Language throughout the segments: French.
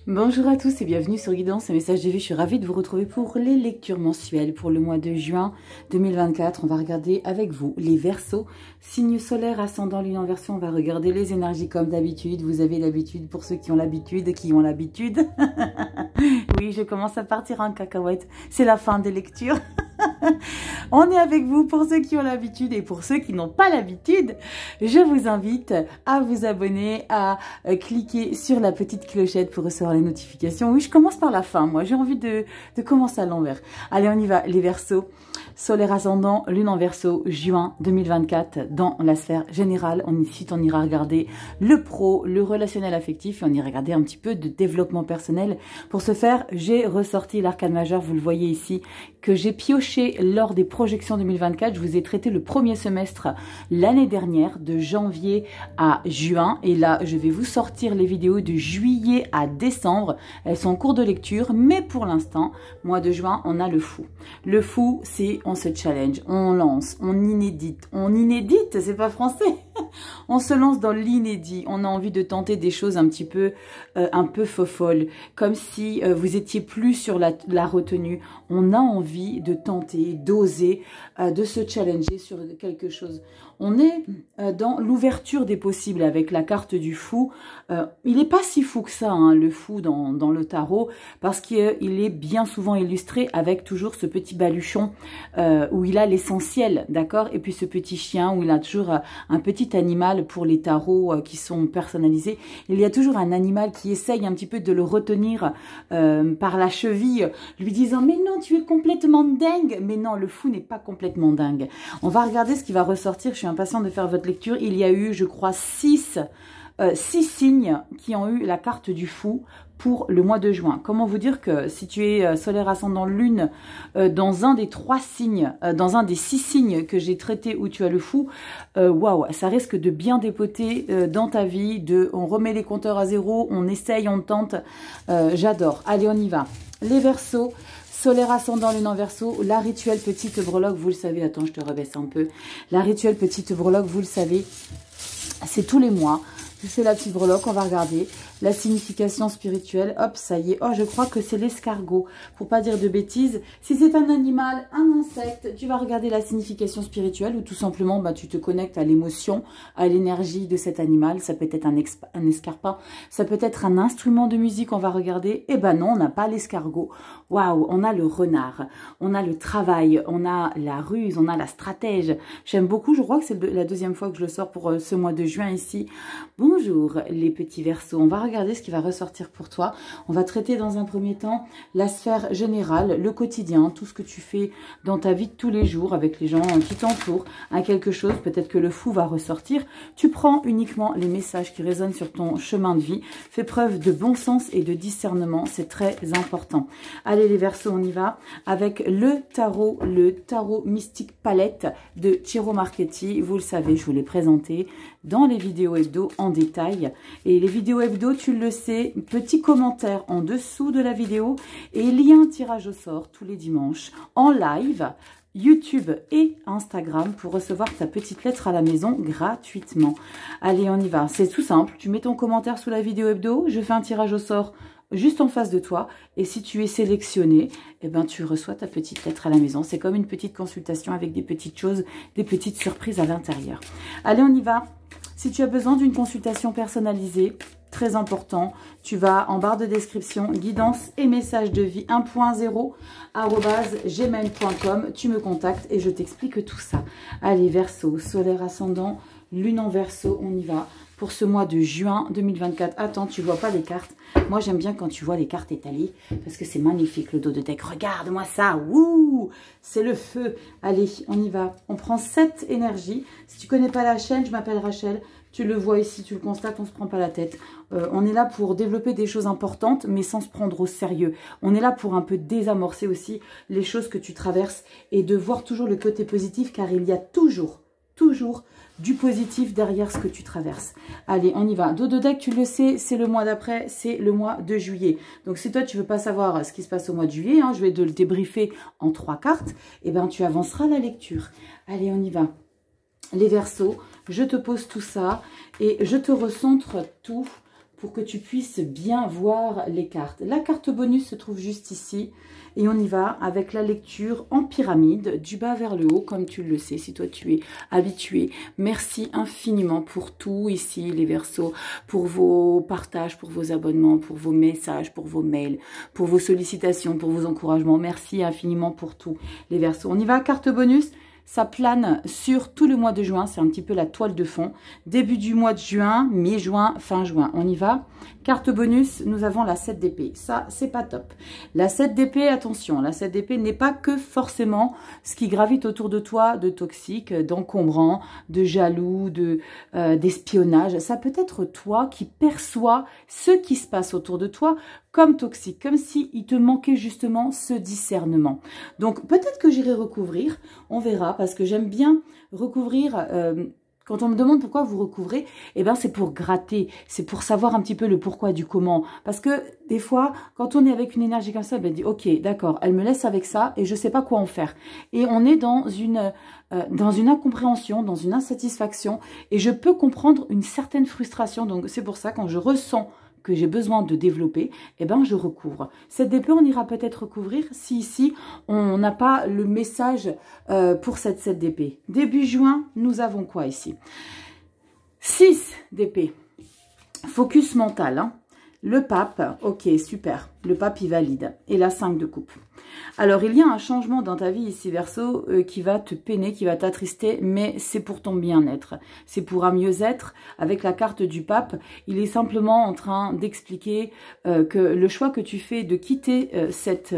Bonjour à tous et bienvenue sur Guidance et Messages de Vie. Je suis ravie de vous retrouver pour les lectures mensuelles pour le mois de juin 2024. On va regarder avec vous les Verseaux, signe solaire, ascendant, lune en Verseau. On va regarder les énergies comme d'habitude. Vous avez l'habitude pour ceux qui ont l'habitude, Oui, je commence à partir en cacahuète. C'est la fin des lectures. On est avec vous pour ceux qui ont l'habitude et pour ceux qui n'ont pas l'habitude. Je vous invite à vous abonner, à cliquer sur la petite clochette pour recevoir les notifications. Oui, je commence par la fin, moi. J'ai envie de commencer à l'envers. Allez, on y va. Les Verseaux, solaire ascendant, lune en Verseau, juin 2024, dans la sphère générale. Ensuite, on ira regarder le pro, le relationnel affectif et on ira regarder un petit peu de développement personnel. Pour ce faire, j'ai ressorti l'arcane majeur, vous le voyez ici, que j'ai pioché lors des projections 2024. Je vous ai traité le premier semestre l'année dernière, de janvier à juin. Et là, je vais vous sortir les vidéos de juillet à décembre. Elles sont en cours de lecture, mais pour l'instant, mois de juin, on a le fou. Le fou, c'est on se challenge, on lance, on inédite. On inédite, c'est pas français. On se lance dans l'inédit. On a envie de tenter des choses un peu faux-folles, comme si vous étiez plus sur la retenue. On a envie de tenter, d'oser, de se challenger sur quelque chose. On est dans l'ouverture des possibles avec la carte du fou. Il n'est pas si fou que ça, hein, le fou dans le tarot, parce qu'il est bien souvent illustré avec toujours ce petit baluchon où il a l'essentiel, d'accord? Et puis ce petit chien où il a toujours un petit animal pour les tarots qui sont personnalisés. Il y a toujours un animal qui essaye un petit peu de le retenir par la cheville, lui disant « Mais non, tu es complètement dingue !» Mais non, le fou n'est pas complètement dingue. On va regarder ce qui va ressortir. Je suis impatiente de faire votre lecture. Il y a eu, je crois, 6 signes qui ont eu la carte du fou pour le mois de juin. Comment vous dire que si tu es solaire ascendant lune dans un des 3 signes, dans un des 6 signes que j'ai traités où tu as le fou, waouh, ça risque de bien dépoter dans ta vie, on remet les compteurs à zéro, on essaye, on tente, j'adore. Allez, on y va. Les Verseaux, solaire ascendant lune en Verseau, la rituelle petite breloque, vous le savez, attends, je te rebaisse un peu. La rituelle petite breloque, vous le savez, c'est tous les mois. C'est la petite breloque, on va regarder la signification spirituelle. Hop, ça y est. Oh, je crois que c'est l'escargot. Pour pas dire de bêtises, si c'est un animal, un insecte, tu vas regarder la signification spirituelle ou tout simplement, bah, tu te connectes à l'émotion, à l'énergie de cet animal. Ça peut être un escarpin, ça peut être un instrument de musique, on va regarder. Eh ben non, on n'a pas l'escargot. Waouh, on a le renard, on a le travail, on a la ruse, on a la stratège. J'aime beaucoup, je crois que c'est la deuxième fois que je le sors pour ce mois de juin ici. Bonjour les petits Verseaux, on va regarder ce qui va ressortir pour toi. On va traiter dans un premier temps la sphère générale, le quotidien, tout ce que tu fais dans ta vie de tous les jours avec les gens qui t'entourent, à quelque chose, peut-être que le fou va ressortir. Tu prends uniquement les messages qui résonnent sur ton chemin de vie. Fais preuve de bon sens et de discernement, c'est très important. Allez les Verseaux, on y va avec le tarot mystique palette de Ciro Marchetti. Vous le savez, je vous l'ai présenté dans les vidéos hebdo en détail. Et les vidéos hebdo, tu le sais, petit commentaire en dessous de la vidéo et il y a un tirage au sort tous les dimanches en live, YouTube et Instagram pour recevoir ta petite lettre à la maison gratuitement. Allez, on y va. C'est tout simple. Tu mets ton commentaire sous la vidéo hebdo, je fais un tirage au sort juste en face de toi. Et si tu es sélectionné, eh ben, tu reçois ta petite lettre à la maison. C'est comme une petite consultation avec des petites choses, des petites surprises à l'intérieur. Allez, on y va. Si tu as besoin d'une consultation personnalisée, très important, tu vas en barre de description, guidance et message de vie 1.0 @gmail.com. Tu me contactes et je t'explique tout ça. Allez, Verseau, solaire ascendant, lune en Verseau, on y va. Pour ce mois de juin 2024. Attends, tu vois pas les cartes. Moi, j'aime bien quand tu vois les cartes étalées parce que c'est magnifique le dos de deck. Regarde-moi ça. Wouh, c'est le feu. Allez, on y va. On prend 7 énergies. Si tu connais pas la chaîne, je m'appelle Rachel. Tu le vois ici, tu le constates, on se prend pas la tête. On est là pour développer des choses importantes, mais sans se prendre au sérieux. On est là pour un peu désamorcer aussi les choses que tu traverses et de voir toujours le côté positif, car il y a toujours du positif derrière ce que tu traverses. Allez, on y va. Dos de deck, tu le sais, c'est le mois d'après, c'est le mois de juillet. Donc, si toi, tu veux pas savoir ce qui se passe au mois de juillet, hein, je vais te le débriefer en 3 cartes, et ben tu avanceras la lecture. Allez, on y va. Les Verseaux, je te pose tout ça et je te recentre tout pour que tu puisses bien voir les cartes. La carte bonus se trouve juste ici. Et on y va avec la lecture en pyramide, du bas vers le haut, comme tu le sais, si toi tu es habitué. Merci infiniment pour tout ici, les Verseaux, pour vos partages, pour vos abonnements, pour vos messages, pour vos mails, pour vos sollicitations, pour vos encouragements. Merci infiniment pour tout, les Verseaux. On y va, carte bonus. Ça plane sur tout le mois de juin, c'est un petit peu la toile de fond. Début du mois de juin, mi-juin, fin juin. On y va. Carte bonus, nous avons la 7 d'épée. Ça, c'est pas top. La 7 d'épée, attention, la 7 d'épée n'est pas que forcément ce qui gravite autour de toi de toxique, d'encombrant, de jaloux, d'espionnage. Ça peut être toi qui perçois ce qui se passe autour de toi comme toxique, comme si il te manquait justement ce discernement. Donc peut-être que j'irai recouvrir, on verra, parce que j'aime bien recouvrir. Quand on me demande pourquoi vous recouvrez, eh ben c'est pour gratter, c'est pour savoir un petit peu le pourquoi du comment. Parce que des fois, quand on est avec une énergie comme ça, ben on dit ok, d'accord, elle me laisse avec ça et je sais pas quoi en faire. Et on est dans une incompréhension, dans une insatisfaction, et je peux comprendre une certaine frustration. Donc c'est pour ça quand je ressens que j'ai besoin de développer, eh ben je recouvre. Cette d'épée, on ira peut-être recouvrir si ici, on n'a pas le message pour cette 7 d'épée. Début juin, nous avons quoi ici? 6 d'épée. Focus mental. Hein. Le pape, ok, super. Le pape, il valide. Et la 5 de coupe. Alors, il y a un changement dans ta vie ici, Verseau, qui va te peiner, qui va t'attrister, mais c'est pour ton bien-être. C'est pour un mieux-être. Avec la carte du pape, il est simplement en train d'expliquer que le choix que tu fais de quitter cette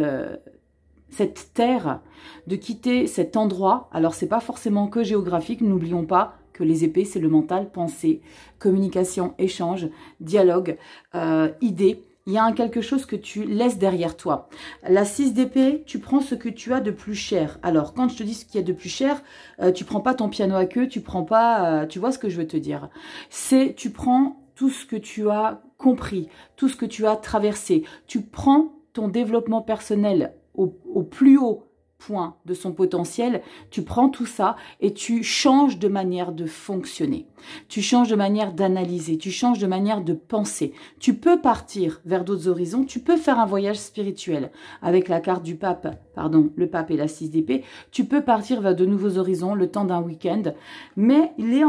terre, de quitter cet endroit, alors c'est pas forcément que géographique, n'oublions pas que les épées, c'est le mental, pensée, communication, échange, dialogue, idée. Il y a quelque chose que tu laisses derrière toi. La 6 d'épée, tu prends ce que tu as de plus cher. Alors, quand je te dis ce qu'il y a de plus cher, tu prends pas ton piano à queue, tu prends pas... tu vois ce que je veux te dire? C'est, tu prends tout ce que tu as compris, tout ce que tu as traversé. Tu prends ton développement personnel au plus haut point de son potentiel, tu prends tout ça et tu changes de manière de fonctionner. Tu changes de manière d'analyser, tu changes de manière de penser. Tu peux partir vers d'autres horizons, tu peux faire un voyage spirituel. Avec la carte du pape, pardon, le pape et la 6 d'épée, tu peux partir vers de nouveaux horizons le temps d'un week-end. Mais il est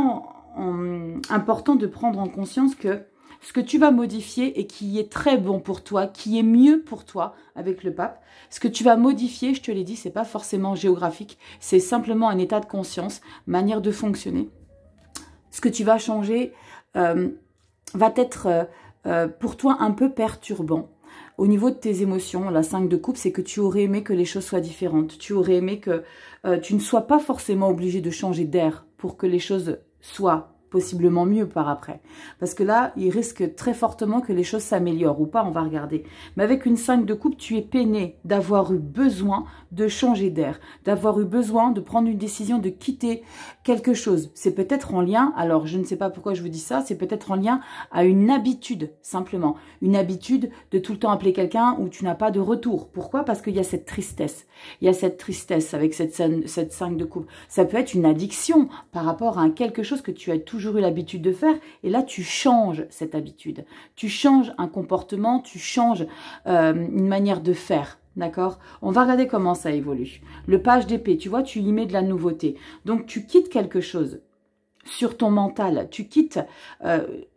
important de prendre en conscience que ce que tu vas modifier et qui est très bon pour toi, qui est mieux pour toi avec le pape, ce que tu vas modifier, je te l'ai dit, c'est pas forcément géographique, c'est simplement un état de conscience, manière de fonctionner. Ce que tu vas changer va être pour toi un peu perturbant. Au niveau de tes émotions, la 5 de coupe, c'est que tu aurais aimé que les choses soient différentes. Tu aurais aimé que tu ne sois pas forcément obligé de changer d'air pour que les choses soient possiblement mieux par après. Parce que là, il risque très fortement que les choses s'améliorent ou pas, on va regarder. Mais avec une 5 de coupe, tu es peiné d'avoir eu besoin de changer d'air, d'avoir eu besoin de prendre une décision, de quitter quelque chose. C'est peut-être en lien, alors je ne sais pas pourquoi je vous dis ça, c'est peut-être en lien à une habitude, simplement. Une habitude de tout le temps appeler quelqu'un où tu n'as pas de retour. Pourquoi? Parce qu'il y a cette tristesse. Il y a cette tristesse avec cette 5 de coupe. Ça peut être une addiction par rapport à quelque chose que tu as toujours eu l'habitude de faire, et là tu changes cette habitude, tu changes un comportement, tu changes une manière de faire, d'accord? On va regarder comment ça évolue. Le page d'épée, tu vois, tu y mets de la nouveauté, donc tu quittes quelque chose sur ton mental, tu quittes,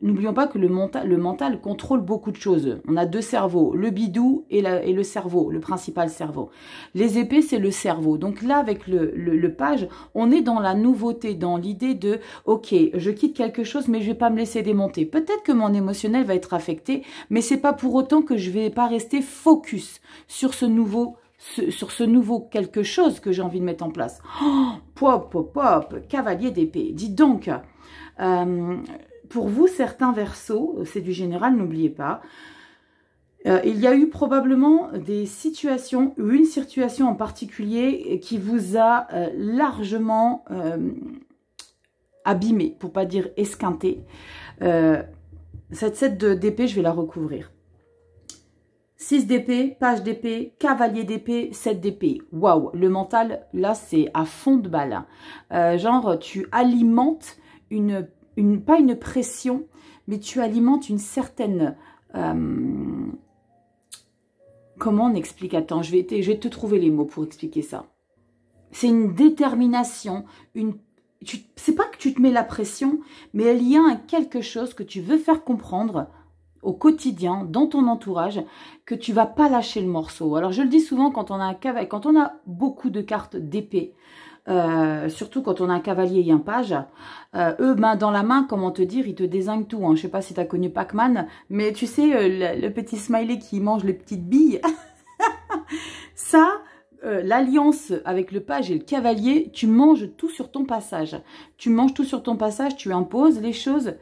n'oublions pas que le mental contrôle beaucoup de choses. On a deux cerveaux, le bidou et le cerveau, le principal cerveau. Les épées, c'est le cerveau. Donc là, avec le page, on est dans la nouveauté, dans l'idée de, ok, je quitte quelque chose, mais je vais pas me laisser démonter. Peut-être que mon émotionnel va être affecté, mais c'est pas pour autant que je vais pas rester focus sur ce nouveau quelque chose que j'ai envie de mettre en place. Oh, pop, pop, pop, cavalier d'épée. Dites donc, pour vous, certains Verseaux, c'est du général, n'oubliez pas, il y a eu probablement des situations, ou une situation en particulier qui vous a largement abîmé, pour pas dire esquinté. Cette 7 d'épée, je vais la recouvrir. 6 d'épée, page d'épée, cavalier d'épée, 7 d'épée. Waouh, le mental, là, c'est à fond de balle. Genre, tu alimentes pas une pression, mais tu alimentes une certaine... comment on explique? Attends, je vais te trouver les mots pour expliquer ça. C'est une détermination, c'est pas que tu te mets la pression, mais il y a quelque chose que tu veux faire comprendre au quotidien, dans ton entourage, que tu vas pas lâcher le morceau. Alors je le dis souvent quand on a beaucoup de cartes d'épée, surtout quand on a un cavalier et un page, eux, main dans la main, comment te dire, ils te dézinguent tout. Hein. Je sais pas si tu as connu Pac-Man, mais tu sais, le petit smiley qui mange les petites billes, ça... l'alliance avec le page et le cavalier, tu manges tout sur ton passage. Tu manges tout sur ton passage, tu imposes les choses.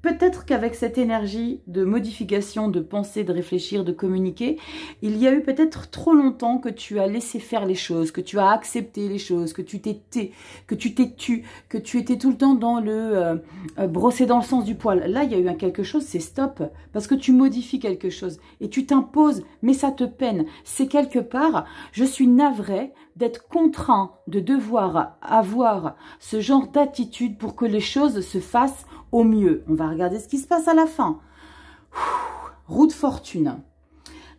Peut-être qu'avec cette énergie de modification, de penser, de réfléchir, de communiquer, il y a eu peut-être trop longtemps que tu as laissé faire les choses, que tu as accepté les choses, que tu t'es tu, que tu étais tout le temps dans le brosser dans le sens du poil. Là, il y a eu quelque chose, c'est stop, parce que tu modifies quelque chose et tu t'imposes, mais ça te peine. C'est quelque part, je suis navrée d'être contraint de devoir avoir ce genre d'attitude pour que les choses se fassent au mieux. On va regarder ce qui se passe à la fin. Roue de fortune.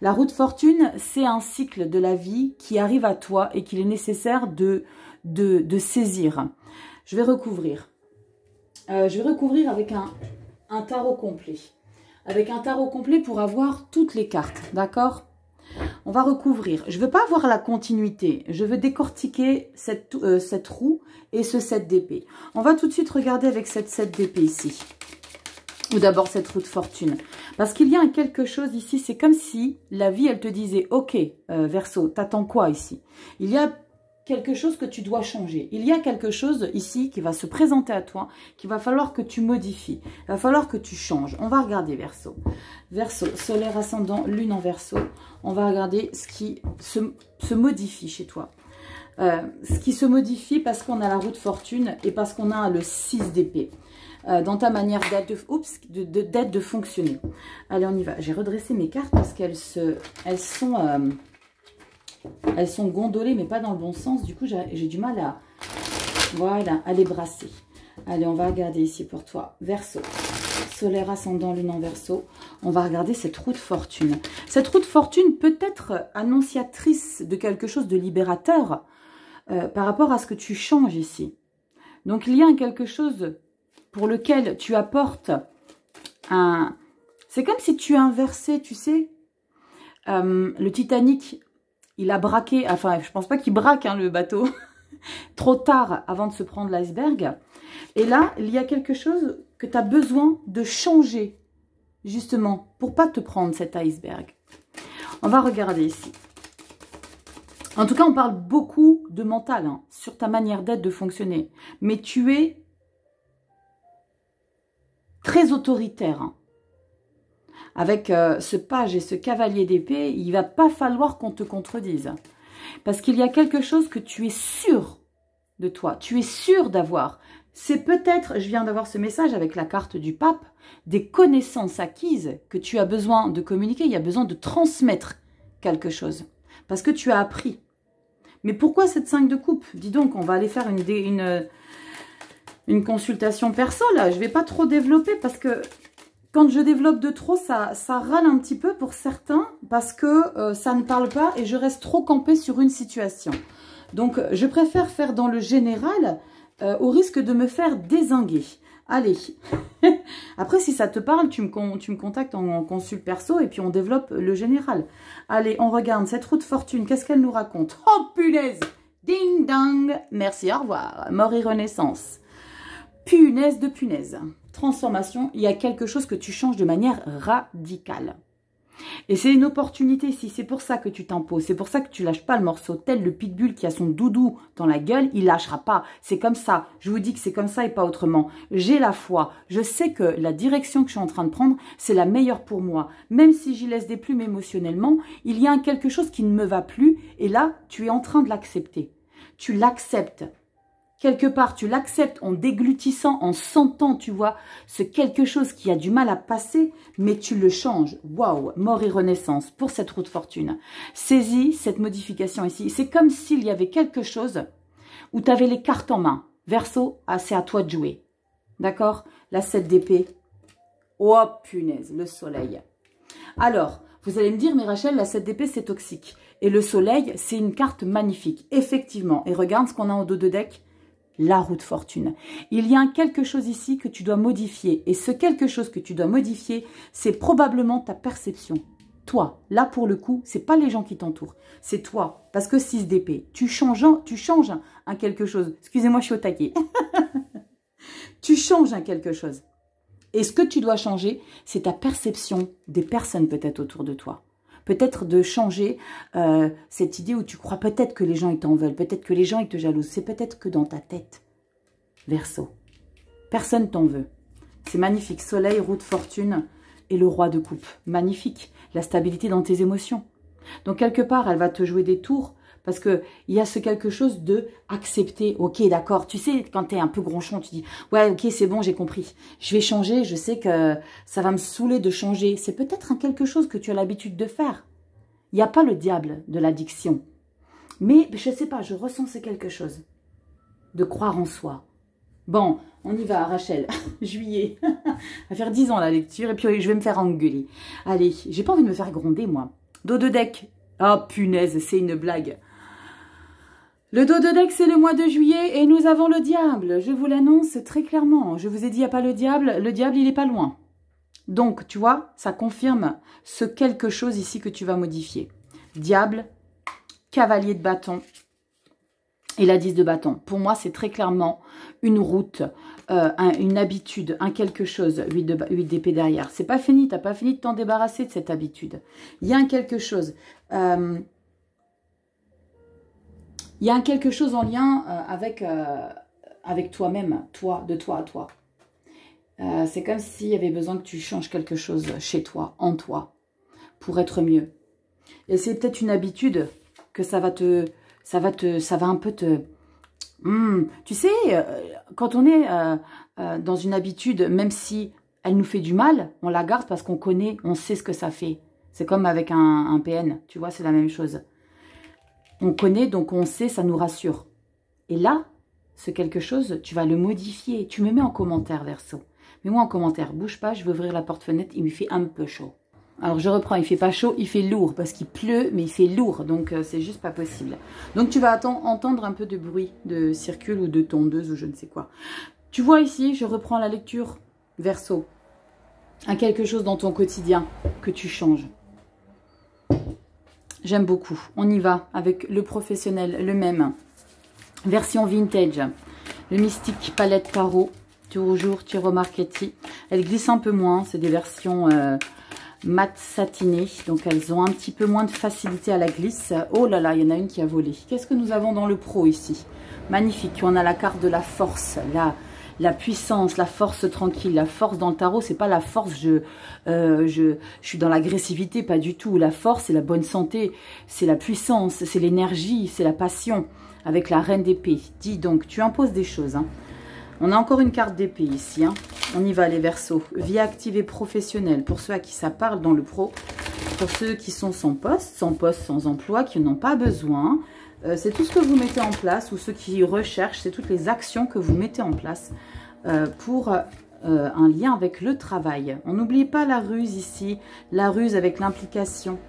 La roue de fortune, c'est un cycle de la vie qui arrive à toi et qu'il est nécessaire de saisir. Je vais recouvrir. Avec un tarot complet. Avec un tarot complet pour avoir toutes les cartes, d'accord ? On va recouvrir. Je ne veux pas avoir la continuité. Je veux décortiquer cette roue et ce 7 d'épée. On va tout de suite regarder avec cette 7 d'épée ici. Ou d'abord cette roue de fortune. Parce qu'il y a quelque chose ici. C'est comme si la vie, elle te disait, ok, Verseau, t'attends quoi ici? Il y a quelque chose que tu dois changer. Il y a quelque chose ici qui va se présenter à toi, qu'il va falloir que tu modifies. Il va falloir que tu changes. On va regarder Verseau. Verseau, solaire ascendant, lune en Verseau. On va regarder ce qui se modifie chez toi. Ce qui se modifie parce qu'on a la roue de fortune et parce qu'on a le 6 d'épée. Dans ta manière d'être, de fonctionner. Allez, on y va. J'ai redressé mes cartes parce qu'elles sont gondolées, mais pas dans le bon sens. Du coup, j'ai du mal à les brasser. Allez, on va regarder ici pour toi. Verseau. Solaire ascendant, lune en Verseau. On va regarder cette roue de fortune. Cette roue de fortune peut être annonciatrice de quelque chose de libérateur par rapport à ce que tu changes ici. Donc, il y a quelque chose pour lequel tu apportes un... C'est comme si tu inversais, tu sais, le Titanic... Il a braqué, enfin, je pense pas qu'il braque le bateau, trop tard avant de se prendre l'iceberg. Et là, il y a quelque chose que tu as besoin de changer, justement, pour pas te prendre cet iceberg. On va regarder ici. En tout cas, on parle beaucoup de mental, sur ta manière d'être, de fonctionner. Mais tu es très autoritaire, Avec ce page et ce cavalier d'épée, il ne va pas falloir qu'on te contredise. Parce qu'il y a quelque chose que tu es sûr de toi. Tu es sûr d'avoir. C'est peut-être, je viens d'avoir ce message avec la carte du pape, des connaissances acquises que tu as besoin de communiquer. Il y a besoin de transmettre quelque chose. Parce que tu as appris. Mais pourquoi cette 5 de coupe? Dis donc, on va aller faire une consultation perso là. Je ne vais pas trop développer parce que... Quand je développe de trop, ça râle un petit peu pour certains parce que ça ne parle pas et je reste trop campée sur une situation. Donc, je préfère faire dans le général au risque de me faire dézinguer. Allez. Après, si ça te parle, tu me contactes en consulte perso et puis on développe le général. Allez, on regarde cette roue de fortune. Qu'est-ce qu'elle nous raconte? Oh, punaise! Ding dong! Merci, au revoir. Mort et renaissance. Punaise de punaise. Transformation, il y a quelque chose que tu changes de manière radicale. Et c'est une opportunité ici, c'est pour ça que tu t'imposes, c'est pour ça que tu lâches pas le morceau. Tel le pitbull qui a son doudou dans la gueule, il lâchera pas. C'est comme ça, je vous dis que c'est comme ça et pas autrement. J'ai la foi, je sais que la direction que je suis en train de prendre, c'est la meilleure pour moi. Même si j'y laisse des plumes émotionnellement, il y a quelque chose qui ne me va plus et là, tu es en train de l'accepter. Tu l'acceptes. Quelque part, tu l'acceptes en déglutissant, en sentant, tu vois, ce quelque chose qui a du mal à passer, mais tu le changes. Waouh, mort et renaissance pour cette roue de fortune. Saisis cette modification ici. C'est comme s'il y avait quelque chose où tu avais les cartes en main. Verseau, c'est à toi de jouer. D'accord? La 7 d'épée, Oh punaise, le soleil. Alors, vous allez me dire, mais Rachel, la 7 d'épée, c'est toxique. Et le soleil, c'est une carte magnifique. Effectivement. Et regarde ce qu'on a en dos de deck. La roue de fortune. Il y a quelque chose ici que tu dois modifier. Et ce quelque chose que tu dois modifier, c'est probablement ta perception. Toi, là pour le coup, c'est pas les gens qui t'entourent. C'est toi. Parce que 6 d'épée, tu changes un quelque chose. Excusez-moi, je suis au taquet. Tu changes un quelque chose. Et ce que tu dois changer, c'est ta perception des personnes peut-être autour de toi. Peut-être de changer cette idée où tu crois peut-être que les gens ils t'en veulent, peut-être que les gens ils te jalousent. C'est peut-être que dans ta tête, Verseau. Personne t'en veut. C'est magnifique. Soleil, roue de fortune et le roi de coupe. Magnifique. La stabilité dans tes émotions. Donc quelque part, elle va te jouer des tours parce qu'il y a ce quelque chose de accepter. Ok, d'accord. Tu sais, quand tu es un peu gronchon, tu dis, ouais, ok, c'est bon, j'ai compris. Je vais changer, je sais que ça va me saouler de changer. C'est peut-être un quelque chose que tu as l'habitude de faire. Il n'y a pas le diable de l'addiction. Mais, je ne sais pas, je ressens c'est quelque chose. De croire en soi. Bon, on y va, Rachel. Juillet. Ça va faire 10 ans la lecture et puis je vais me faire engueuler. Allez, j'ai pas envie de me faire gronder, moi. Dos de deck. Oh, punaise, c'est une blague. Le dos de deck, c'est le mois de juillet et nous avons le diable. Je vous l'annonce très clairement. Je vous ai dit, il n'y a pas le diable, il n'est pas loin. Donc, tu vois, ça confirme ce quelque chose ici que tu vas modifier. Diable, cavalier de bâton et la 10 de bâton. Pour moi, c'est très clairement une route, une habitude, un quelque chose, 8 d'épée derrière. C'est pas fini, tu n'as pas fini de t'en débarrasser de cette habitude. Il y a un quelque chose... il y a un quelque chose en lien avec toi-même, de toi à toi. C'est comme s'il y avait besoin que tu changes quelque chose chez toi, en toi, pour être mieux. Et c'est peut-être une habitude que ça va un peu te... tu sais, quand on est dans une habitude, même si elle nous fait du mal, on la garde parce qu'on connaît, on sait ce que ça fait. C'est comme avec un PN, tu vois, c'est la même chose. On connaît, donc on sait, ça nous rassure. Et là, ce quelque chose, tu vas le modifier. Tu me mets en commentaire, Verseau. Mets-moi en commentaire. Bouge pas, je vais ouvrir la porte-fenêtre. Il me fait un peu chaud. Alors, je reprends. Il fait pas chaud, il fait lourd. Parce qu'il pleut, mais il fait lourd. Donc, c'est juste pas possible. Donc, tu vas entendre un peu de bruit de circule ou de tondeuse ou je ne sais quoi. Tu vois ici, je reprends la lecture. Verseau. Un quelque chose dans ton quotidien que tu changes. J'aime beaucoup. On y va avec le professionnel, le même. Version vintage. Le mystique palette carreau. Toujours Tiro Marchetti. Elle glisse un peu moins. C'est des versions mat satinées. Donc elles ont un petit peu moins de facilité à la glisse. Oh là là, il y en a une qui a volé. Qu'est-ce que nous avons dans le pro ici? Magnifique. On a la carte de la force. La puissance, la force tranquille, la force dans le tarot, c'est pas la force, je suis dans l'agressivité, pas du tout. La force, c'est la bonne santé, c'est la puissance, c'est l'énergie, c'est la passion, avec la reine d'épée. Dis donc, tu imposes des choses. Hein. On a encore une carte d'épée ici. Hein. On y va les Verseaux. Vie active et professionnelle, pour ceux à qui ça parle dans le pro, pour ceux qui sont sans poste, sans emploi, qui n'ont pas besoin. C'est tout ce que vous mettez en place, ou ceux qui recherchent, c'est toutes les actions que vous mettez en place pour un lien avec le travail. On n'oublie pas la ruse ici, la ruse avec l'implication.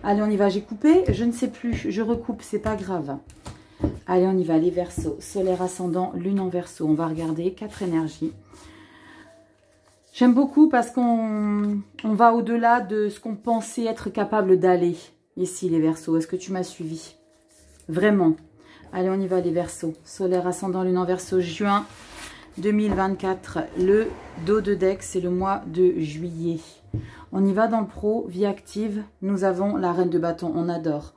Allez, on y va, j'ai coupé, je ne sais plus, je recoupe, c'est pas grave. Allez, on y va, les Verseaux, solaire ascendant, lune en Verseau. On va regarder 4 énergies. J'aime beaucoup parce qu'on va au-delà de ce qu'on pensait être capable d'aller. Ici, les Verseaux, est-ce que tu m'as suivi ? Vraiment. Allez, on y va les Verseaux. Solaire ascendant lune en Verseau, juin 2024. Le dos de deck, c'est le mois de juillet. On y va dans le pro, vie active. Nous avons la reine de bâton, on adore.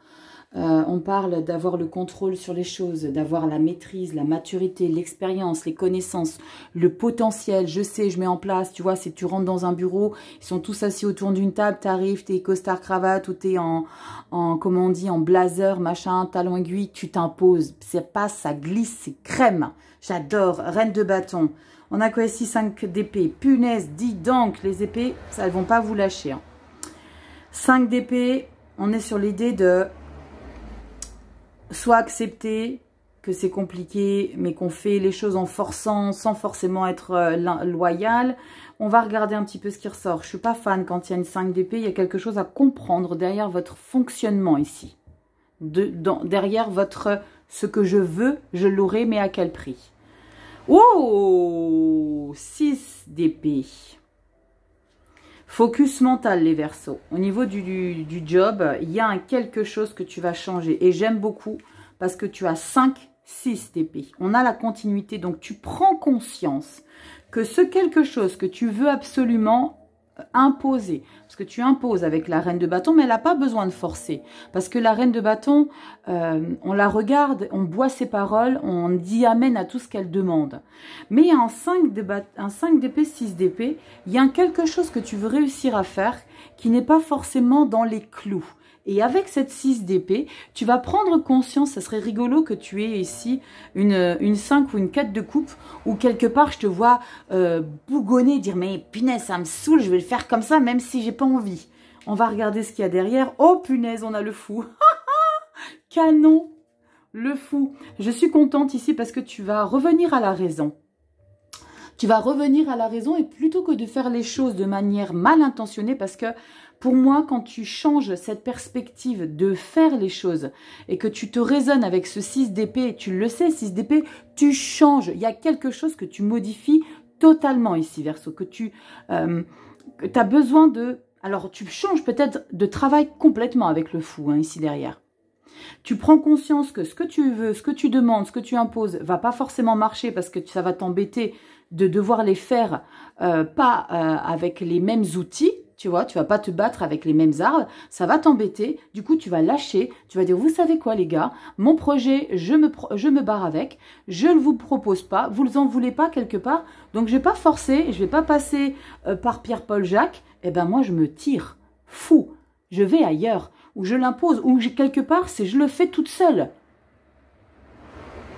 On parle d'avoir le contrôle sur les choses, d'avoir la maîtrise, la maturité, l'expérience, les connaissances, le potentiel. Je sais, je mets en place, tu vois, c'est tu rentres dans un bureau, ils sont tous assis autour d'une table, t'arrives, t'es costard cravate ou t'es en comment on dit, en blazer, machin, talon aiguille, tu t'imposes. C'est pas, ça glisse, c'est crème. J'adore. Reine de bâton. On a quoi ici? 5 d'épée. Punaise, dis donc, les épées, ça, elles vont pas vous lâcher. Hein. 5 d'épée, on est sur l'idée de soit accepter que c'est compliqué, mais qu'on fait les choses en forçant, sans forcément être loyal. On va regarder un petit peu ce qui ressort. Je suis pas fan quand il y a une 5 d'épée. Il y a quelque chose à comprendre derrière votre fonctionnement ici. Derrière votre ce que je veux, je l'aurai, mais à quel prix? Oh, 6 d'épée. Focus mental, les Verseaux. Au niveau du job, il y a quelque chose que tu vas changer. Et j'aime beaucoup parce que tu as 5, 6 d'épée. On a la continuité. Donc, tu prends conscience que ce quelque chose que tu veux absolument imposer, parce que tu imposes avec la reine de bâton, mais elle n'a pas besoin de forcer, parce que la reine de bâton, on la regarde, on boit ses paroles, on dit amen à tout ce qu'elle demande. Mais un 5 d'épée, 6 d'épée, il y a quelque chose que tu veux réussir à faire qui n'est pas forcément dans les clous. Et avec cette 6 d'épée, tu vas prendre conscience, ça serait rigolo que tu aies ici une 5 ou une 4 de coupe, où quelque part je te vois bougonner, dire mais punaise, ça me saoule, je vais le faire comme ça même si j'ai pas envie. On va regarder ce qu'il y a derrière. Oh punaise, on a le fou. Canon, le fou. Je suis contente ici parce que tu vas revenir à la raison. Tu vas revenir à la raison et plutôt que de faire les choses de manière mal intentionnée, parce que pour moi, quand tu changes cette perspective de faire les choses et que tu te raisonnes avec ce 6 d'épée, tu le sais, 6 d'épée, tu changes. Il y a quelque chose que tu modifies totalement ici, Verseau, que tu as besoin de... Alors, tu changes peut-être de travail complètement avec le fou, hein, ici derrière. Tu prends conscience que ce que tu veux, ce que tu demandes, ce que tu imposes, va pas forcément marcher parce que ça va t'embêter de devoir les faire avec les mêmes outils. Tu vois, tu vas pas te battre avec les mêmes armes, ça va t'embêter. Du coup, tu vas lâcher, tu vas dire, vous savez quoi les gars, mon projet, je me barre avec, je ne vous propose pas, vous en voulez pas quelque part, donc je vais pas forcer, je vais pas passer par Pierre-Paul Jacques, eh ben moi je me tire, fou, je vais ailleurs, ou je l'impose, ou quelque part, c'est je le fais toute seule.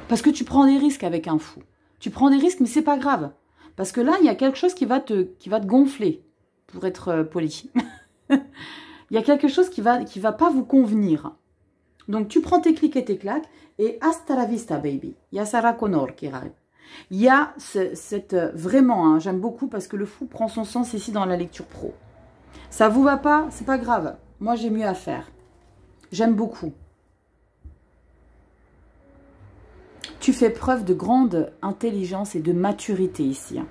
Parce que tu prends des risques avec un fou. Tu prends des risques, mais c'est pas grave. Parce que là, il y a quelque chose qui va te gonfler. Pour être poli. Il y a quelque chose qui va pas vous convenir. Donc, tu prends tes clics et tes claques et hasta la vista, baby. Il y a Sarah Connor qui arrive. Il y a vraiment, hein, j'aime beaucoup parce que le fou prend son sens ici dans la lecture pro. Ça vous va pas, c'est pas grave. Moi, j'ai mieux à faire. J'aime beaucoup. Tu fais preuve de grande intelligence et de maturité ici. Hein.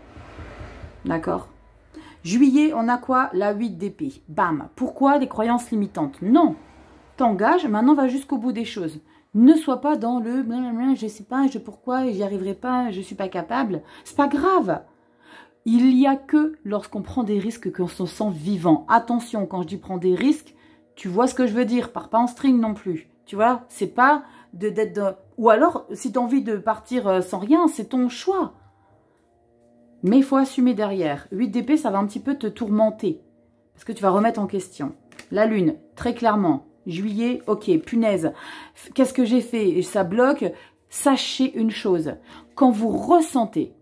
D'accord ? Juillet, on a quoi? La 8 d'épée. Bam. Pourquoi les croyances limitantes? Non. T'engages, maintenant va jusqu'au bout des choses. Ne sois pas dans le je sais pas, pourquoi, j'y arriverai pas, je suis pas capable. C'est pas grave. Il y a que lorsqu'on prend des risques qu'on se sent vivant. Attention, quand je dis prends des risques, tu vois ce que je veux dire. Pars pas en string non plus. Tu vois, c'est pas ou alors, si tu as envie de partir sans rien, c'est ton choix. Mais il faut assumer derrière. 8 d'épée, ça va un petit peu te tourmenter. Parce que tu vas remettre en question. La lune, très clairement. Juillet, ok, punaise. Qu'est-ce que j'ai fait? Et ça bloque. Sachez une chose. Quand vous ressentez,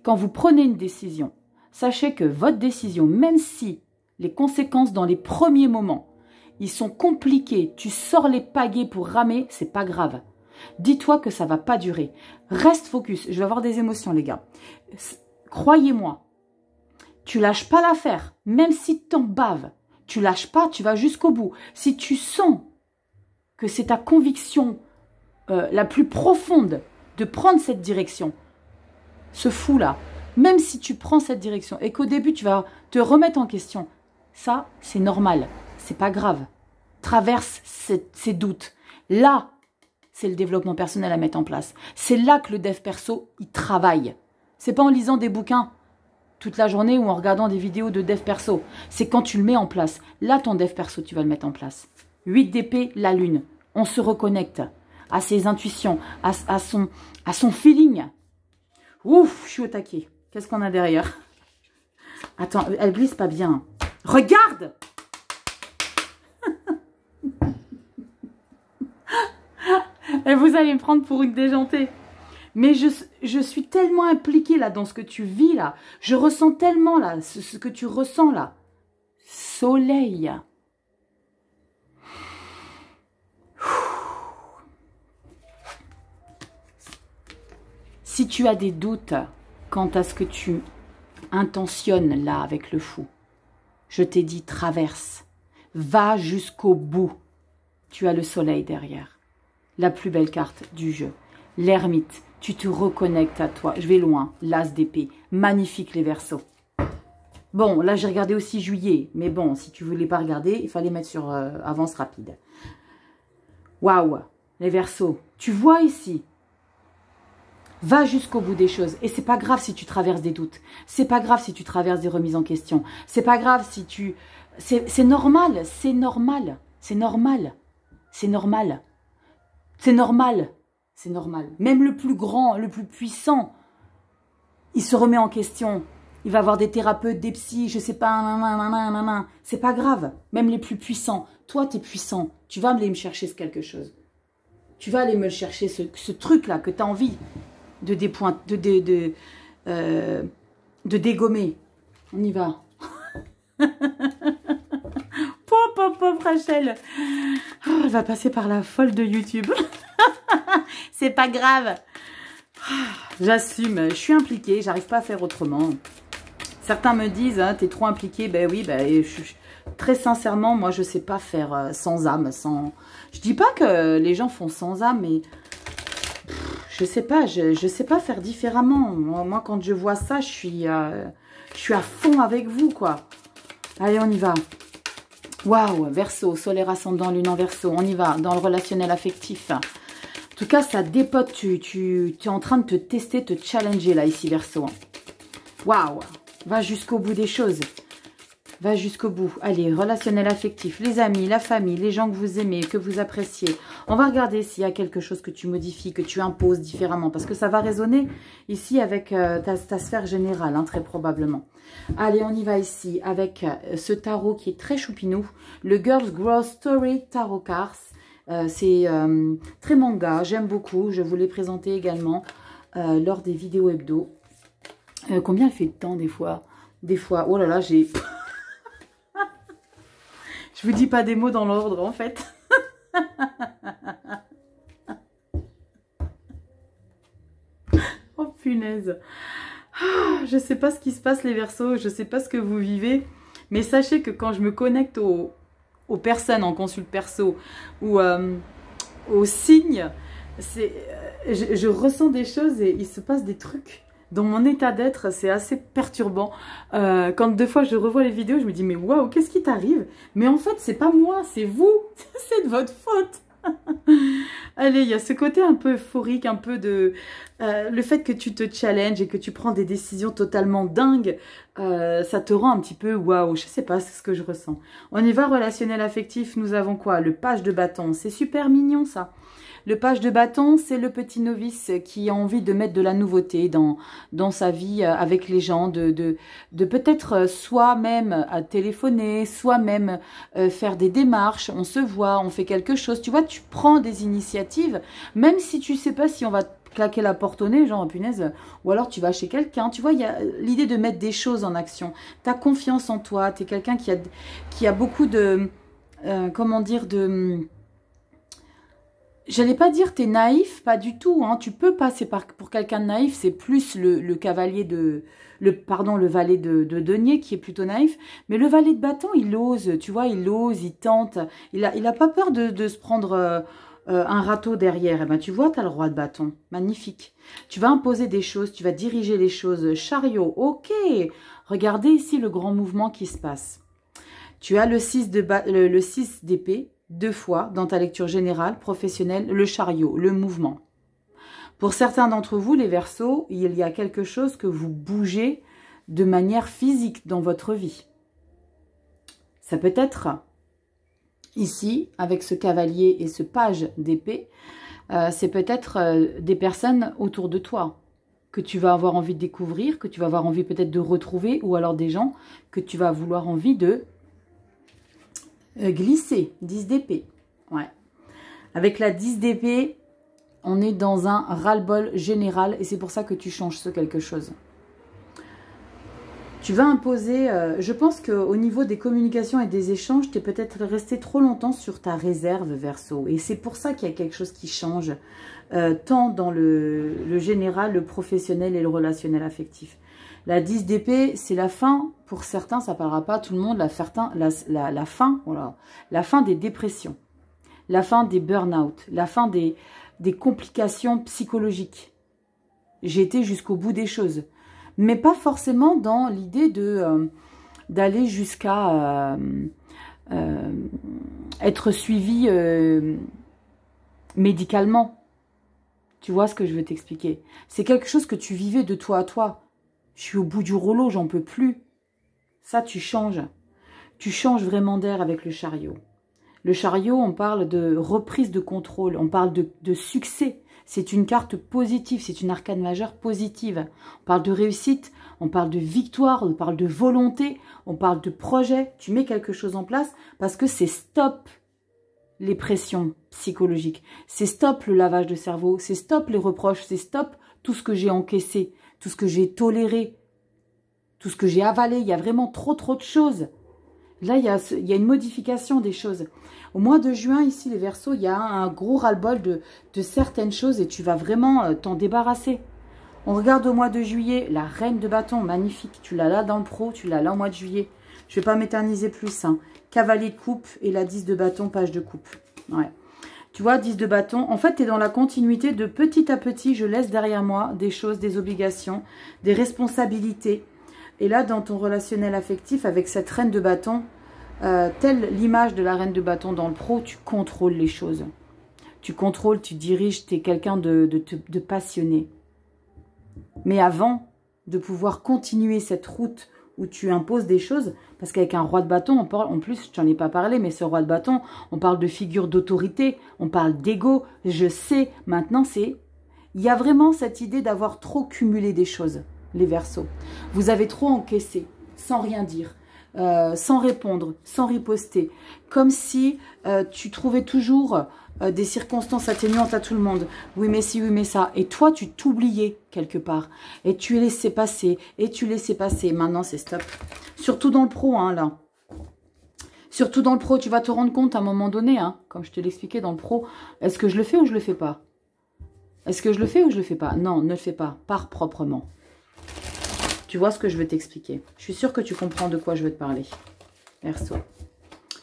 quand vous prenez une décision, sachez que votre décision, même si les conséquences dans les premiers moments, ils sont compliqués, tu sors les pagaies pour ramer, c'est pas grave. Dis-toi que ça va pas durer. Reste focus. Je vais avoir des émotions, les gars. Croyez-moi, tu lâches pas l'affaire, même si t'en baves, tu lâches pas, tu vas jusqu'au bout. Si tu sens que c'est ta conviction la plus profonde de prendre cette direction, ce fou-là, même si tu prends cette direction et qu'au début tu vas te remettre en question, ça c'est normal, c'est pas grave. Traverse ces doutes. Là, c'est le développement personnel à mettre en place. C'est là que le dev perso, il travaille. C'est pas en lisant des bouquins toute la journée ou en regardant des vidéos de dev perso. C'est quand tu le mets en place. Là, ton dev perso, tu vas le mettre en place. 8 d'épée, la lune. On se reconnecte à ses intuitions, à son feeling. Ouf, je suis au taquet. Qu'est-ce qu'on a derrière? Attends, elle glisse pas bien. Regarde! Et vous allez me prendre pour une déjantée. Mais je suis tellement impliquée là dans ce que tu vis là. Je ressens tellement là ce que tu ressens là. Soleil. Si tu as des doutes quant à ce que tu intentionnes là avec le fou, je t'ai dit traverse, va jusqu'au bout. Tu as le soleil derrière, la plus belle carte du jeu, l'ermite, tu te reconnectes à toi. Je vais loin, l'as d'épée, magnifique les Verseaux. Bon, là j'ai regardé aussi juillet, mais bon, si tu voulais pas regarder, il fallait mettre sur avance rapide. Waouh, les Verseaux, tu vois ici, va jusqu'au bout des choses. Et c'est pas grave si tu traverses des doutes, c'est pas grave si tu traverses des remises en question, c'est pas grave si tu... C'est normal, c'est normal, c'est normal, c'est normal, c'est normal, c'est normal. Même le plus grand, le plus puissant, il se remet en question. Il va avoir des thérapeutes, des psys, je sais pas, c'est pas grave. Même les plus puissants. Toi, tu es puissant. Tu vas aller me chercher ce quelque chose. Tu vas aller me chercher ce truc-là que tu as envie de dégommer. On y va. Pauvre Rachel. Oh, elle va passer par la folle de YouTube. C'est pas grave. J'assume. Je suis impliquée. J'arrive pas à faire autrement. Certains me disent, hein, t'es trop impliqué. Ben oui, ben, très sincèrement, moi, je sais pas faire sans âme. Je dis pas que les gens font sans âme, mais je sais pas. Je sais pas faire différemment. Moi, quand je vois ça, je suis à fond avec vous, quoi. Allez, on y va. Waouh, Verseau, solaire ascendant, lune en Verseau. On y va, dans le relationnel affectif. En tout cas, ça dépote. Tu es en train de te tester, te challenger, là, ici, Verseau. Waouh. Va jusqu'au bout des choses. Va jusqu'au bout. Allez, relationnel affectif. Les amis, la famille, les gens que vous aimez, que vous appréciez. On va regarder s'il y a quelque chose que tu modifies, que tu imposes différemment. Parce que ça va résonner ici avec ta sphère générale, hein, très probablement. Allez, on y va ici avec ce tarot qui est très choupinou. Le Girls Growth Story Tarot Cards. C'est très manga. J'aime beaucoup. Je vous l'ai présenté également lors des vidéos hebdo. Combien il fait de temps des fois? Des fois, oh là là, j'ai... Je vous dis pas des mots dans l'ordre en fait. Oh punaise. Je sais pas ce qui se passe les Verseaux, je sais pas ce que vous vivez. Mais sachez que quand je me connecte aux personnes en consulte perso ou aux signes, je ressens des choses et il se passe des trucs. Dans mon état d'être, c'est assez perturbant. Quand des fois je revois les vidéos, je me dis mais waouh, qu'est-ce qui t'arrive? Mais en fait, c'est pas moi, c'est vous. C'est de votre faute. Allez, il y a ce côté un peu euphorique, un peu de... le fait que tu te challenges et que tu prends des décisions totalement dingues, ça te rend un petit peu waouh, je sais pas, c'est ce que je ressens. On y va, relationnel affectif, nous avons quoi? Le page de bâton, c'est super mignon ça. Le page de bâton, c'est le petit novice qui a envie de mettre de la nouveauté dans sa vie avec les gens, de peut-être soi-même téléphoner, soi-même faire des démarches, on se voit, on fait quelque chose. Tu vois, tu prends des initiatives, même si tu sais pas si on va claquer la porte au nez, genre punaise, ou alors tu vas chez quelqu'un. Tu vois, il y a l'idée de mettre des choses en action. Tu as confiance en toi, tu es quelqu'un qui a beaucoup de... comment dire, de... J'allais pas dire t'es naïf, pas du tout. Hein. Tu peux passer pour quelqu'un de naïf. C'est plus le cavalier de... le valet de denier qui est plutôt naïf. Mais le valet de bâton, il ose, tu vois, il ose, il tente. Il a pas peur de se prendre un râteau derrière. Et ben tu vois, tu as le roi de bâton. Magnifique. Tu vas imposer des choses, tu vas diriger les choses. Chariot, ok. Regardez ici le grand mouvement qui se passe. Tu as le 6 d'épée. 2 fois dans ta lecture générale, professionnelle, le chariot, le mouvement. Pour certains d'entre vous, les Verseaux, il y a quelque chose que vous bougez de manière physique dans votre vie. Ça peut être ici, avec ce cavalier et ce page d'épée, c'est peut-être des personnes autour de toi que tu vas avoir envie de découvrir, que tu vas avoir envie peut-être de retrouver, ou alors des gens que tu vas avoir envie de... glisser, 10 d'épée. Ouais. Avec la 10 d'épée, on est dans un ras-le-bol général et c'est pour ça que tu changes ce quelque chose. Tu vas imposer, je pense qu'au niveau des communications et des échanges, tu es peut-être resté trop longtemps sur ta réserve, Verseau. Et c'est pour ça qu'il y a quelque chose qui change, tant dans le général, le professionnel et le relationnel affectif. La 10 d'épée, c'est la fin, pour certains, ça ne parlera pas à tout le monde, la fin, voilà, la fin des dépressions, la fin des burn-out, la fin des complications psychologiques. J'ai été jusqu'au bout des choses. Mais pas forcément dans l'idée d'aller jusqu'à être suivi médicalement. Tu vois ce que je veux t'expliquer? C'est quelque chose que tu vivais de toi à toi. Je suis au bout du rouleau, j'en peux plus. Ça, tu changes. Tu changes vraiment d'air avec le chariot. Le chariot, on parle de reprise de contrôle, on parle de succès. C'est une carte positive, c'est une arcane majeure positive. On parle de réussite, on parle de victoire, on parle de volonté, on parle de projet. Tu mets quelque chose en place parce que c'est stop les pressions psychologiques. C'est stop le lavage de cerveau, c'est stop les reproches, c'est stop tout ce que j'ai encaissé, tout ce que j'ai toléré, tout ce que j'ai avalé. Il y a vraiment trop de choses. Là, il y a une modification des choses. Au mois de juin, ici, les Verseaux, il y a un gros ras-le-bol de certaines choses et tu vas vraiment t'en débarrasser. On regarde au mois de juillet, la reine de bâton, magnifique. Tu l'as là dans le pro, tu l'as là au mois de juillet. Je ne vais pas m'éterniser plus. Hein. Cavalier de coupe et la 10 de bâton, page de coupe. Ouais. Tu vois, 10 de bâton. En fait, tu es dans la continuité de petit à petit, je laisse derrière moi des choses, des obligations, des responsabilités. Et là, dans ton relationnel affectif, avec cette reine de bâton, telle l'image de la reine de bâton dans le pro, tu contrôles les choses. Tu contrôles, tu diriges, tu es quelqu'un de passionné. Mais avant de pouvoir continuer cette route où tu imposes des choses, parce qu'avec un roi de bâton, en plus, je n'en ai pas parlé, mais ce roi de bâton, on parle de figure d'autorité, on parle d'ego, je sais, maintenant c'est... Il y a vraiment cette idée d'avoir trop cumulé des choses. Les Verseaux. Vous avez trop encaissé, sans rien dire, sans répondre, sans riposter. Comme si tu trouvais toujours des circonstances atténuantes à tout le monde. Oui, mais si, oui, mais ça. Et toi, tu t'oubliais quelque part. Et tu laissais passer, et tu laissais passer. Maintenant, c'est stop. Surtout dans le pro, hein, là. Surtout dans le pro, tu vas te rendre compte à un moment donné, hein, comme je te l'expliquais dans le pro, est-ce que je le fais ou je le fais pas? Est-ce que je le fais ou je le fais pas? Non, ne le fais pas. Pars proprement. Tu vois ce que je veux t'expliquer. Je suis sûre que tu comprends de quoi je veux te parler. Verseau.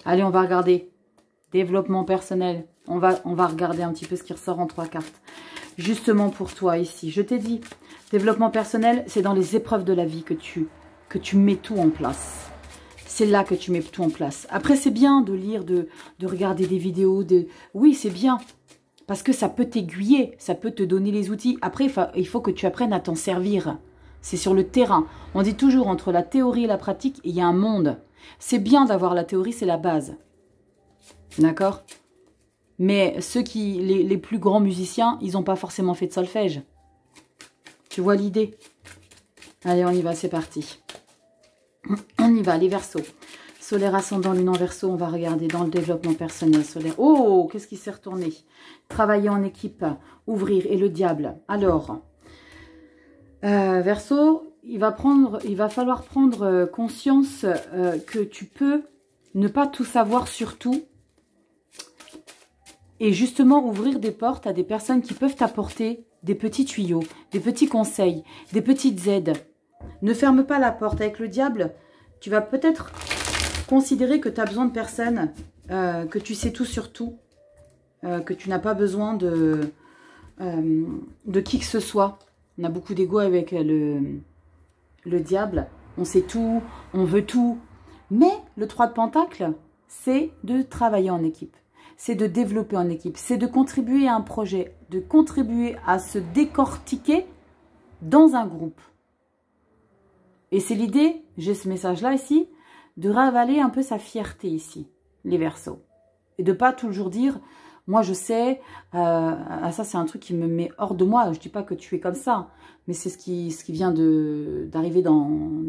Allez, on va regarder. Développement personnel. On va regarder un petit peu ce qui ressort en 3 cartes. Justement pour toi ici. Je t'ai dit, développement personnel, c'est dans les épreuves de la vie que tu mets tout en place. C'est là que tu mets tout en place. Après, c'est bien de lire, de regarder des vidéos. Oui, c'est bien. Parce que ça peut t'aiguiller. Ça peut te donner les outils. Après, il faut que tu apprennes à t'en servir. C'est sur le terrain. On dit toujours entre la théorie et la pratique, il y a un monde. C'est bien d'avoir la théorie, c'est la base. D'accord? Mais les plus grands musiciens, ils n'ont pas forcément fait de solfège. Tu vois l'idée? Allez, on y va, c'est parti. On y va, les Verseaux. Solaire ascendant, lune en Verseau, on va regarder dans le développement personnel solaire. Oh, qu'est-ce qui s'est retourné? Travailler en équipe, ouvrir et le diable. Alors... Verseau, il va falloir prendre conscience que tu peux ne pas tout savoir sur tout et justement ouvrir des portes à des personnes qui peuvent t'apporter des petits tuyaux, des petits conseils, des petites aides. Ne ferme pas la porte. Avec le diable, tu vas peut-être considérer que tu as besoin de personnes, que tu sais tout sur tout, que tu n'as pas besoin de qui que ce soit. On a beaucoup d'ego avec le diable. On sait tout, on veut tout. Mais le 3 de Pentacle, c'est de travailler en équipe. C'est de développer en équipe. C'est de contribuer à un projet. De contribuer à se décortiquer dans un groupe. Et c'est l'idée, j'ai ce message-là ici, de ravaler un peu sa fierté ici, les Verseaux. Et de ne pas toujours dire... Moi, je sais, ça c'est un truc qui me met hors de moi. Je ne dis pas que tu es comme ça, mais c'est ce qui vient d'arriver dans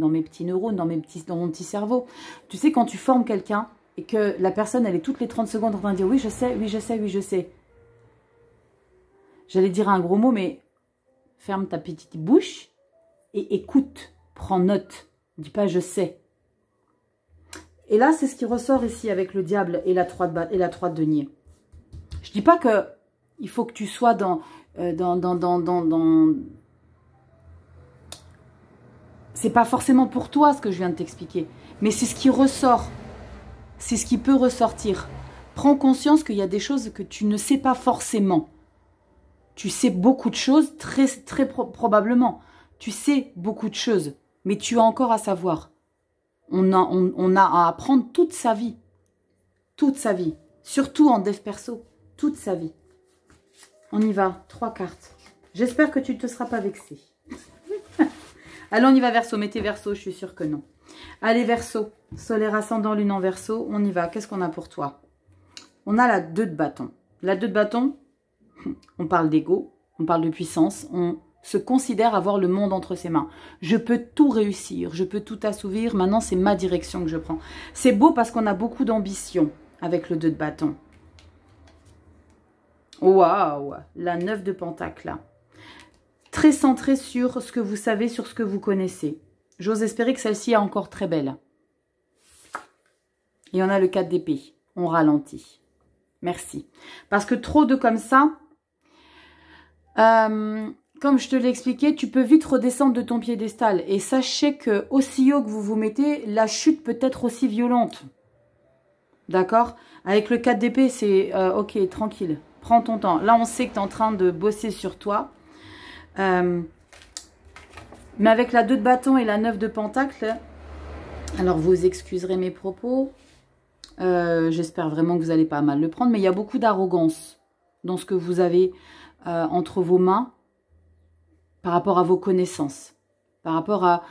mes petits neurones, dans mon petit cerveau. Tu sais, quand tu formes quelqu'un et que la personne, elle est toutes les 30 secondes en train de dire « oui, je sais, oui, je sais, oui, je sais ». J'allais dire un gros mot, mais ferme ta petite bouche et écoute, prends note. Dis pas je sais. Et là, c'est ce qui ressort ici avec le diable et la 3 de denier. Je dis pas que il faut que tu sois C'est pas forcément pour toi ce que je viens de t'expliquer. Mais c'est ce qui ressort. C'est ce qui peut ressortir. Prends conscience qu'il y a des choses que tu ne sais pas forcément. Tu sais beaucoup de choses, très probablement. Tu sais beaucoup de choses, mais tu as encore à savoir. On a à apprendre toute sa vie. Toute sa vie. Surtout en dev perso. Toute sa vie. On y va. 3 cartes. J'espère que tu ne te seras pas vexé. Allez, on y va Verseau. Mettez Verseau, je suis sûre que non. Allez Verseau. Solaire ascendant, lune en Verseau. On y va. Qu'est-ce qu'on a pour toi? On a la 2 de bâton. La 2 de bâton, on parle d'ego, on parle de puissance, on se considère avoir le monde entre ses mains. Je peux tout réussir, je peux tout assouvir, maintenant c'est ma direction que je prends. C'est beau parce qu'on a beaucoup d'ambition avec le 2 de bâton. Waouh, la 9 de pentacle là. Très centrée sur ce que vous savez, sur ce que vous connaissez. J'ose espérer que celle-ci est encore très belle. Et on a le 4 d'épée, on ralentit. Merci. Parce que trop de comme ça, comme je te l'ai expliqué, tu peux vite redescendre de ton piédestal. Et sachez que aussi haut que vous vous mettez, la chute peut être aussi violente. D'accord? Avec le 4 d'épée, c'est ok, tranquille. Prends ton temps. Là, on sait que tu es en train de bosser sur toi. Mais avec la 2 de bâton et la 9 de pentacle, alors vous excuserez mes propos. J'espère vraiment que vous n'allez pas mal le prendre. Mais il y a beaucoup d'arrogance dans ce que vous avez entre vos mains par rapport à vos connaissances. Par rapport à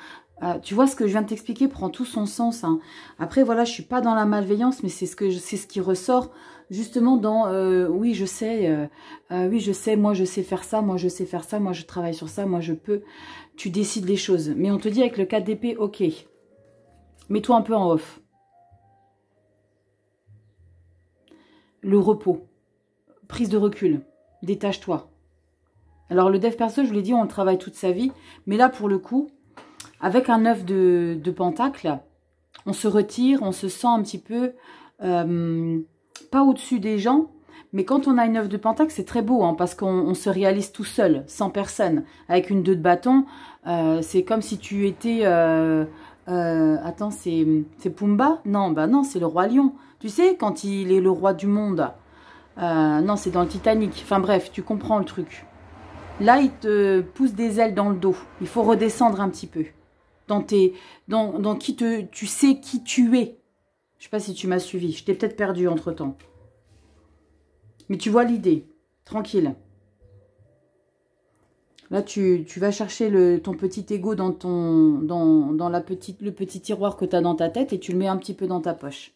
tu vois, ce que je viens de t'expliquer prend tout son sens. Hein. Après, voilà, je ne suis pas dans la malveillance, mais c'est ce qui ressort justement dans oui, je sais, moi je sais faire ça, moi je sais faire ça, moi je travaille sur ça, moi je peux. Tu décides les choses. Mais on te dit avec le 4 d'épée, ok, mets-toi un peu en off. Le repos, prise de recul, détache-toi. Alors le dev perso, je vous l'ai dit, on le travaille toute sa vie, mais là pour le coup, avec un 9 de pentacle, on se retire, on se sent un petit peu, pas au-dessus des gens, mais quand on a une 9 de pentacle, c'est très beau, hein, parce qu'on se réalise tout seul, sans personne. Avec une 2 de bâton, c'est comme si tu étais... attends, c'est Pumba? Non, bah non, c'est le roi lion. Tu sais, quand il est le roi du monde. Non, c'est dans le Titanic. Enfin bref, tu comprends le truc. Là, il te pousse des ailes dans le dos. Il faut redescendre un petit peu. Tu sais qui tu es. Je sais pas si tu m'as suivi. Je t'ai peut-être perdu entre-temps. Mais tu vois l'idée. Tranquille. Là, tu vas chercher ton petit ego dans le petit tiroir que tu as dans ta tête et tu le mets un petit peu dans ta poche.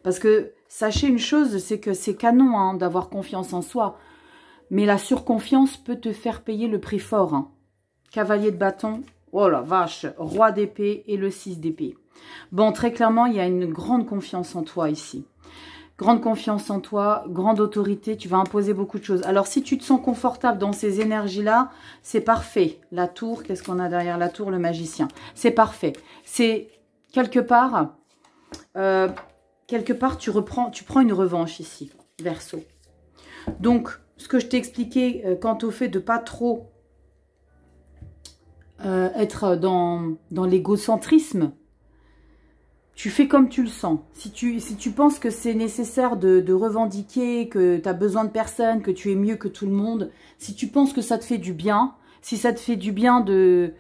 Parce que, sachez une chose, c'est que c'est canon hein, d'avoir confiance en soi. Mais la surconfiance peut te faire payer le prix fort. Hein. Cavalier de bâton, oh la vache, roi d'épée et le 6 d'épée. Bon, très clairement, il y a une grande confiance en toi ici. Grande confiance en toi, grande autorité, tu vas imposer beaucoup de choses. Alors, si tu te sens confortable dans ces énergies-là, c'est parfait. La tour, qu'est-ce qu'on a derrière la tour? Le magicien. C'est parfait. C'est quelque part, tu prends une revanche ici, Verseau. Donc, ce que je t'ai expliqué quant au fait de pas trop être dans l'égocentrisme, tu fais comme tu le sens. Si tu penses que c'est nécessaire de revendiquer, que tu as besoin de personne, que tu es mieux que tout le monde, si tu penses que ça te fait du bien, si ça te fait du bien de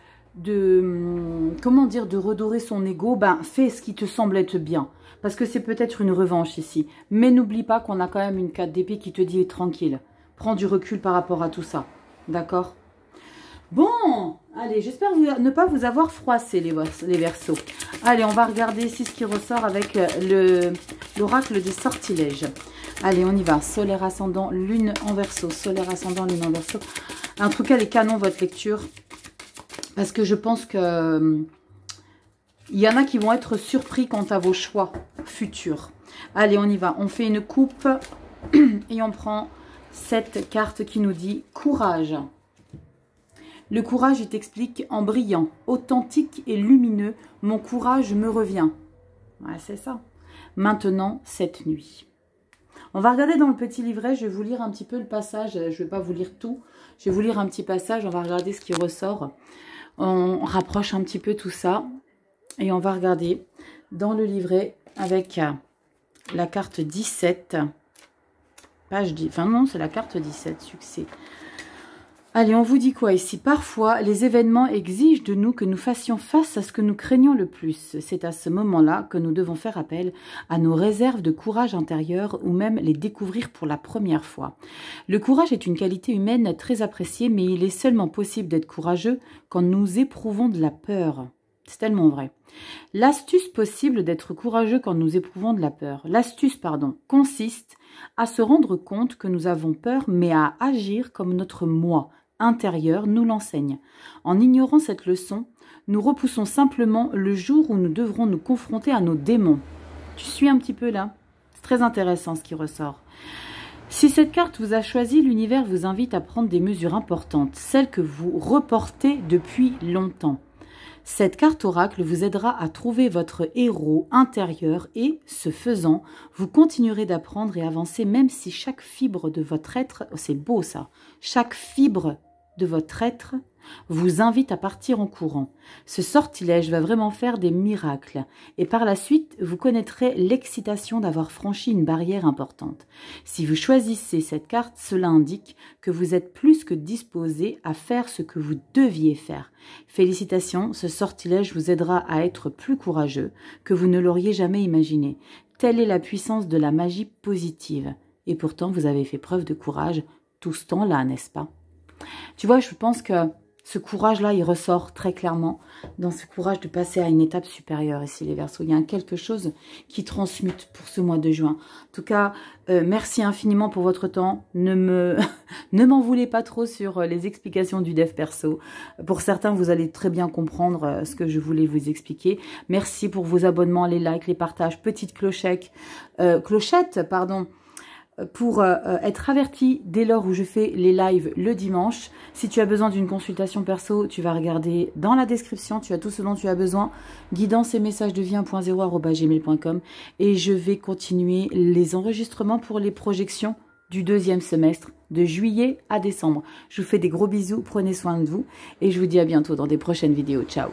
redorer son ego, ben fais ce qui te semble être bien. Parce que c'est peut-être une revanche ici. Mais n'oublie pas qu'on a quand même une 4 d'épée qui te dit tranquille. Prends du recul par rapport à tout ça. D'accord? Bon, allez, j'espère ne pas vous avoir froissé les Verseaux. Allez, on va regarder ici ce qui ressort avec l'oracle des sortilèges. Allez, on y va. Solaire ascendant, lune en Verseau. Solaire ascendant, lune en Verseau. En tout cas, les canons, votre lecture. Parce que je pense que il y en a qui vont être surpris quant à vos choix futurs. Allez, on y va. On fait une coupe et on prend cette carte qui nous dit courage. Le courage, il t'explique en brillant, authentique et lumineux, mon courage me revient. Ouais, c'est ça. Maintenant, cette nuit. On va regarder dans le petit livret, je vais vous lire un petit peu le passage, je ne vais pas vous lire tout, je vais vous lire un petit passage, on va regarder ce qui ressort. On rapproche un petit peu tout ça et on va regarder dans le livret avec la carte 17, page 10, enfin non, c'est la carte 17, succès. Allez, on vous dit quoi ici? Parfois, les événements exigent de nous que nous fassions face à ce que nous craignons le plus. C'est à ce moment-là que nous devons faire appel à nos réserves de courage intérieur ou même les découvrir pour la première fois. Le courage est une qualité humaine très appréciée, mais il est seulement possible d'être courageux quand nous éprouvons de la peur. C'est tellement vrai. L'astuce possible d'être courageux quand nous éprouvons de la peur. L'astuce, consiste à se rendre compte que nous avons peur, mais à agir comme notre moi intérieur nous l'enseigne. En ignorant cette leçon, nous repoussons simplement le jour où nous devrons nous confronter à nos démons. Tu suis un petit peu là? C'est très intéressant ce qui ressort. Si cette carte vous a choisi, l'univers vous invite à prendre des mesures importantes, celles que vous reportez depuis longtemps. Cette carte oracle vous aidera à trouver votre héros intérieur et, ce faisant, vous continuerez d'apprendre et avancer même si chaque fibre de votre être, c'est beau ça, chaque fibre de votre être vous invite à partir en courant. Ce sortilège va vraiment faire des miracles et par la suite, vous connaîtrez l'excitation d'avoir franchi une barrière importante. Si vous choisissez cette carte, cela indique que vous êtes plus que disposé à faire ce que vous deviez faire. Félicitations, ce sortilège vous aidera à être plus courageux que vous ne l'auriez jamais imaginé. Telle est la puissance de la magie positive. Et pourtant, vous avez fait preuve de courage tout ce temps-là, n'est-ce pas? Tu vois, je pense que ce courage-là, il ressort très clairement dans ce courage de passer à une étape supérieure ici, les Verseaux. Il y a quelque chose qui transmute pour ce mois de juin. En tout cas, merci infiniment pour votre temps. Ne m'en voulez pas trop sur les explications du dev perso. Pour certains, vous allez très bien comprendre ce que je voulais vous expliquer. Merci pour vos abonnements, les likes, les partages, petite clochette, pour être averti dès lors où je fais les lives le dimanche. Si tu as besoin d'une consultation perso, tu vas regarder dans la description, tu as tout ce dont tu as besoin, guidance et messages de vie 1.0@gmail.com, et je vais continuer les enregistrements pour les projections du deuxième semestre, de juillet à décembre. Je vous fais des gros bisous, prenez soin de vous, et je vous dis à bientôt dans des prochaines vidéos. Ciao!